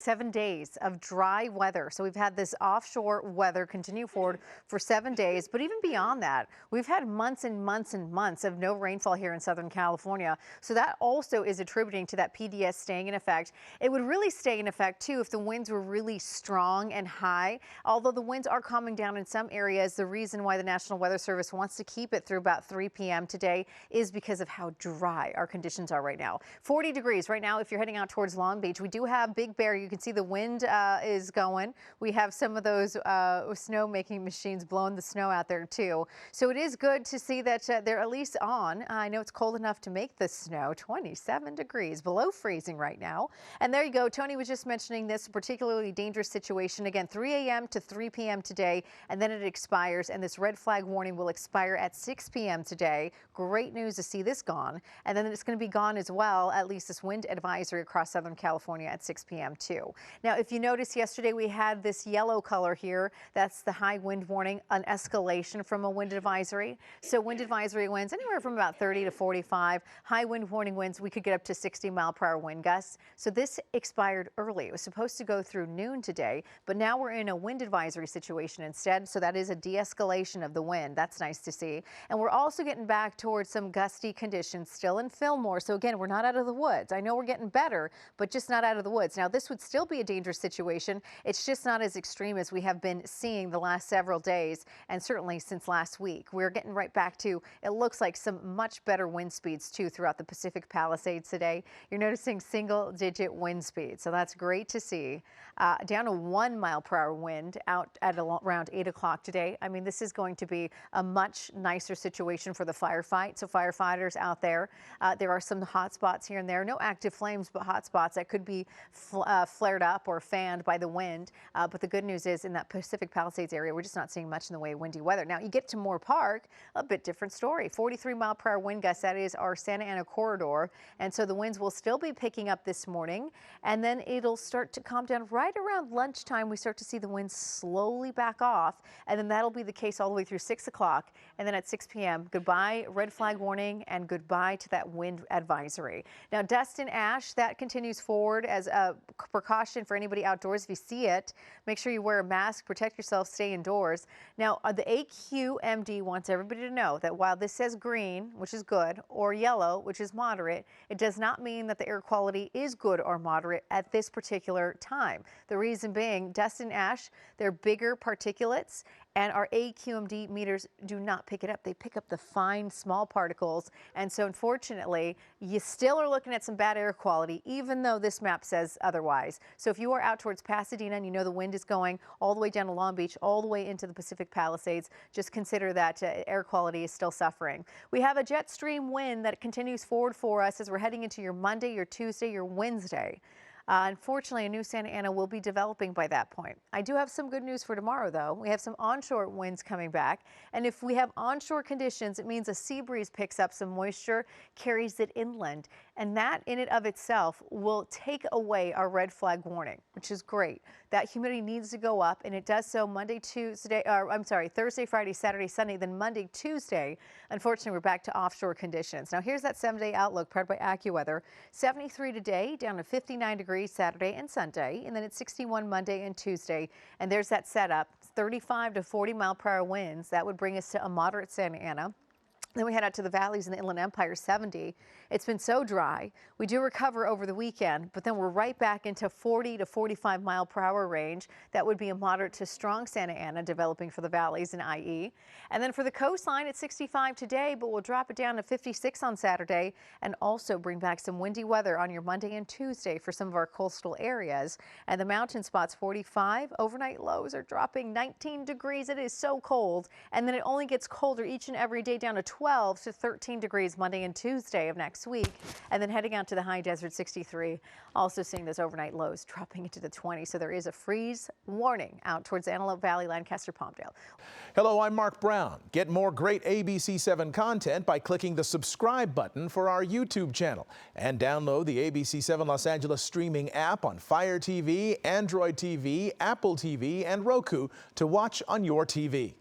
7 days of dry weather. So we've had this offshore weather continue forward for 7 days. But even beyond that, we've had months and months and months of no rainfall here in Southern California. So that also is attributing to that PDS staying in effect. It would really stay in effect, too, if the winds were really strong and high. Although the winds are calming down in some areas, the reason why the National Weather Service wants to keep it through about 3 p.m. today is because of how dry our conditions are right now. 40 degrees right now if you're heading out towards Long Beach. We do have Big Bear. You can see the wind is going. We have some of those snow making machines blowing the snow out there too. So it is good to see that they're at least on. I know it's cold enough to make the snow. 27 degrees below freezing right now. And there you go. Tony was just mentioning this particularly dangerous situation. Again, 3 a.m. to 3 p.m. today, and then it expires. And this red flag warning will expire at 6 p.m. today. Great news to see this gone. And then it's going to be gone as well, at least this wind advisory across Southern California at 6 p.m. too. Now, if you notice yesterday, we had this yellow color here. That's the high wind warning, an escalation from a wind advisory. So wind advisory winds anywhere from about 30 to 45. High wind warning winds, we could get up to 60-mile-per-hour wind gusts. So this expired early. It was supposed to go through noon today, but now we're in a wind advisory situation instead. So that is a de-escalation of the wind. That's nice to see. And we're also getting back towards some gusty conditions still in Fillmore. So again, we're not out of the woods. I know we're getting better, but just not out of the woods. Now, this would still be a dangerous situation. It's just not as extreme as we have been seeing the last several days, and certainly since last week. We're getting right back to, it looks like, some much better wind speeds too throughout the Pacific Palisades today. You're noticing single-digit wind speeds, so that's great to see. Down to 1 mile-per-hour wind out at around 8 o'clock today. I mean, this is going to be a much nicer situation for the firefight. So firefighters out there, there are some hot spots here and there. No active flames, but hot spots that could be flared up or fanned by the wind. But the good news is in that Pacific Palisades area, we're just not seeing much in the way of windy weather. Now, you get to Moore Park, a bit different story. 43-mile-per-hour wind gusts, that is our Santa Ana corridor. And so the winds will still be picking up this morning. And then it'll start to calm down right around lunchtime. We start to see the winds slowly back off. And then that'll be the case all the way through 6 o'clock. And then at 6 p.m., goodbye red flag warning and goodbye to that wind advisory. Now, dust and ash, that continues forward as a precaution for anybody outdoors. If you see it, make sure you wear a mask, protect yourself, stay indoors. Now, the AQMD wants everybody to know that while this says green, which is good, or yellow, which is moderate, it does not mean that the air quality is good or moderate at this particular time. The reason being, dust and ash, they're bigger particulates, and our AQMD meters do not pick it up. They pick up the fine, small particles. And so, unfortunately, you still are looking at some bad air quality, even though this map says otherwise. So if you are out towards Pasadena and you know the wind is going all the way down to Long Beach, all the way into the Pacific Palisades, just consider that air quality is still suffering. We have a jet stream wind that continues forward for us as we're heading into your Monday, your Tuesday, your Wednesday. Unfortunately, a new Santa Ana will be developing by that point. I do have some good news for tomorrow, though. We have some onshore winds coming back. And if we have onshore conditions, it means a sea breeze picks up some moisture, carries it inland. And that in and of itself will take away our red flag warning, which is great. That humidity needs to go up, and it does so Thursday, Friday, Saturday, Sunday, then Monday, Tuesday. Unfortunately, we're back to offshore conditions. Now, here's that 7-day outlook provided by AccuWeather. 73 today, down to 59 degrees Saturday and Sunday, and then it's 61 Monday and Tuesday. And there's that setup, 35 to 40-mile-per-hour winds. That would bring us to a moderate Santa Ana. Then we head out to the valleys in the Inland Empire, 70. It's been so dry. We do recover over the weekend, but then we're right back into 40 to 45-mile-per-hour range. That would be a moderate to strong Santa Ana developing for the valleys in IE. And then for the coastline, it's 65 today, but we'll drop it down to 56 on Saturday and also bring back some windy weather on your Monday and Tuesday for some of our coastal areas. And the mountain spots, 45. Overnight lows are dropping 19 degrees. It is so cold. And then it only gets colder each and every day down to 12 to 13 degrees Monday and Tuesday of next week. And then heading out to the high desert, 63. Also seeing those overnight lows dropping into the 20s. So there is a freeze warning out towards Antelope Valley, Lancaster, Palmdale. Hello, I'm Mark Brown. Get more great ABC7 content by clicking the subscribe button for our YouTube channel and download the ABC7 Los Angeles streaming app on Fire TV, Android TV, Apple TV, and Roku to watch on your TV.